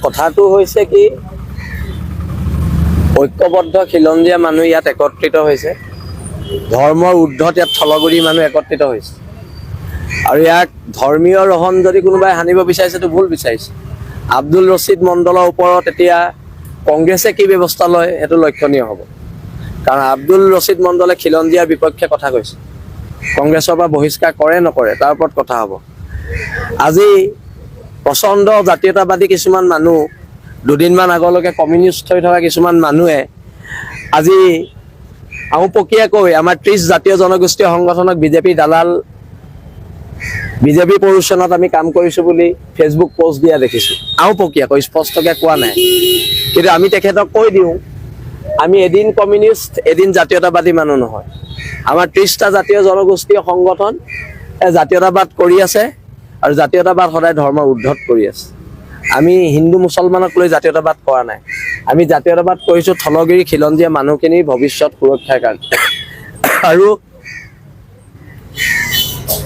কথাটো হৈছে কি ঐক্যবদ্ধ খিলঞ্জীয়া মানুহ ইয়াত একত্ৰিত হৈছে ধৰ্মৰ ঊৰ্ধত ইয়াত থলগুৰি মানুহ একত্ৰিত হৈছে আৰু ইয়াক ধৰ্মীয় ৰহন যদি কোনোবাই হানিব বিচাৰিছে তো ভুল বিচাৰিছে আব্দুল ৰছিদ মণ্ডলৰ ওপৰত এতিয়া কংগ্ৰেছে কি ব্যৱস্থা লয় সেইটো লক্ষণীয় হ'ব কাৰণ আব্দুল ৰছিদ মণ্ডলে খিলঞ্জীয়াৰ বিপক্ষে কথা কৈছে কংগ্ৰেছৰ পৰা বহিষ্কাৰ কৰে নকৰে তাৰ ওপৰত কথা হ'ব আজি প্ৰচণ্ড জাতীয়তাবাদী কিছুমান মানুহ দুদিনমান আগলৈকে কমিউনিষ্ট হৈ থকা কিছুমান মানুহে আজি আওপকীয়াকৈ আমাৰ 30 জাতীয় জনগোষ্ঠীয় সংগঠনক বিজেপি দালাল বিজেপি পৰুষণত আমি কাম কৰিছোঁ বুলি ফেচবুক পোষ্ট দিয়া দেখিছোঁ আওপকীয়াকৈ স্পষ্টকৈ কোৱা নাই কিন্তু আমি তেখেতক কৈ দিওঁ আমি এদিন কমিউনিষ্ট এদিন জাতীয়তাবাদী মানুহ নহয় আমাৰ 30টা জাতীয় জনগোষ্ঠীয় সংগঠন জাতীয়তাবাদ কৰি আছে আৰু জাতীয়তাবাদ সদায় ধৰ্মৰ ঊৰ্ধত কৰি আছে আমি হিন্দু মুছলমানক লৈ জাতীয়তাবাদ কৰা নাই আমি জাতীয়তাবাদ কৰিছোঁ থলগিৰি খিলঞ্জীয়া মানুহখিনিৰ ভৱিষ্যত সুৰক্ষাৰ কাৰণে আৰু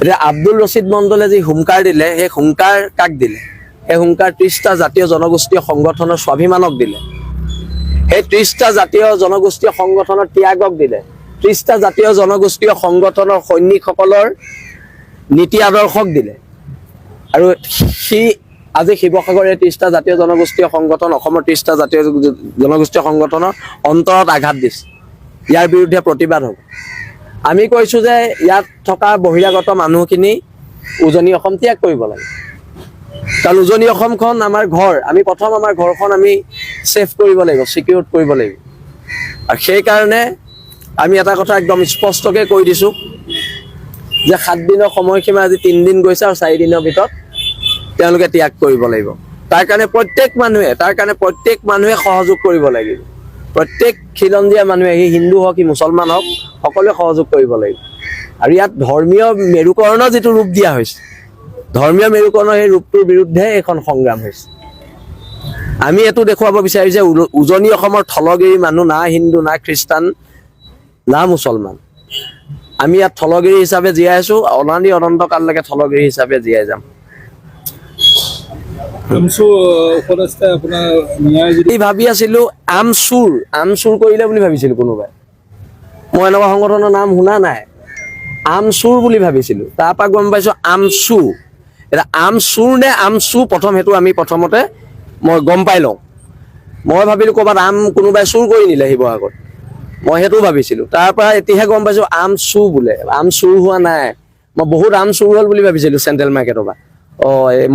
এতিয়া আব্দুল ৰছিদ মণ্ডলে যি হুংকাৰ দিলে সেই হুংকাৰ কাক দিলে সেই হুংকাৰ 30টা জাতীয় জনগোষ্ঠীয় সংগঠনৰ স্বাভিমানক দিলে সেই 30টা জাতীয় জনগোষ্ঠীয় সংগঠনৰ ত্যাগক দিলে 30টা জাতীয় জনগোষ্ঠীয় সংগঠনৰ সৈনিকসকলৰ নীতি আদৰ্শক দিলে আৰু সি আজি শিৱসাগৰে 30টা জাতীয় জনগোষ্ঠীয় সংগঠন অসমৰ 30টা জাতীয় জনগোষ্ঠীয় সংগঠনৰ অন্তৰত আঘাত দিছে ইয়াৰ বিৰুদ্ধে প্ৰতিবাদ হ'ব আমি কৈছোঁ যে ইয়াত থকা বহিৰাগত মানুহখিনি উজনি অসম ত্যাগ কৰিব লাগে কাৰণ উজনি অসমখন আমাৰ ঘৰ আমি প্ৰথম আমাৰ ঘৰখন আমি ছেফ কৰিব লাগিব ছিকিউৰ কৰিব লাগিব আৰু সেইকাৰণে আমি এটা কথা একদম স্পষ্টকৈ কৈ দিছোঁ যে 7 দিনৰ সময়সীমা আজি 3 দিন গৈছে আৰু 4 দিনৰ ভিতৰত তেওঁলোকে ত্যাগ কৰিব লাগিব তাৰ কাৰণে প্ৰত্যেক মানুহে সহযোগ কৰিব লাগিব প্ৰত্যেক খিলঞ্জীয়া মানুহে সি হিন্দু হওক কি মুছলমান হওক সকলোৱে সহযোগ কৰিব লাগিব আৰু ইয়াত ধৰ্মীয় মেৰুকৰণৰ যিটো ৰূপ দিয়া হৈছে ধৰ্মীয় মেৰুকৰণৰ সেই ৰূপটোৰ বিৰুদ্ধে এখন সংগ্ৰাম হৈছে আমি এইটো দেখুৱাব বিচাৰিছোঁ যে উজনি অসমৰ থলগিৰি মানুহ না হিন্দু না খ্ৰীষ্টান না মুছলমান আমি ইয়াত থলগিৰি হিচাপে জীয়াই আছোঁ অনাদি অনন্তকাললৈকে থলগিৰি হিচাপে জীয়াই যাম ভাবি আছিলোঁ আমচুৰ কৰিলে বুলি ভাবিছিলোঁ কোনোবাই মই এনেকুৱা সংগঠনৰ নাম শুনা নাই আমচুৰ বুলি ভাবিছিলোঁ তাৰপৰা গম পাইছোঁ আমচু এতিয়া আমচুৰ নে আমচু প্ৰথম সেইটো আমি প্ৰথমতে মই গম পাই লওঁ মই ভাবিলোঁ ক'ৰবাত কোনোবাই চুৰ কৰি নিলে শিৱসাগৰত মই সেইটো ভাবিছিলোঁ তাৰপৰা এতিয়াহে গম পাইছোঁ আমচু বোলে আম চুৰ হোৱা নাই মই বহুত আম চুৰ হ'ল বুলি ভাবিছিলোঁ চেণ্ট্ৰেল মাৰ্কেটৰ পৰা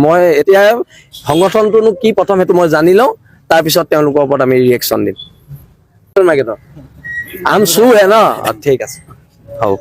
মই এতিয়া সংগঠনটোনো কি প্ৰথম সেইটো মই জানি লওঁ তাৰপিছত তেওঁলোকৰ ওপৰত আমি ৰিয়েকশ্যন দিম মাৰ্কেটৰ আম চুৰ হে ন ঠিক আছে হ'ব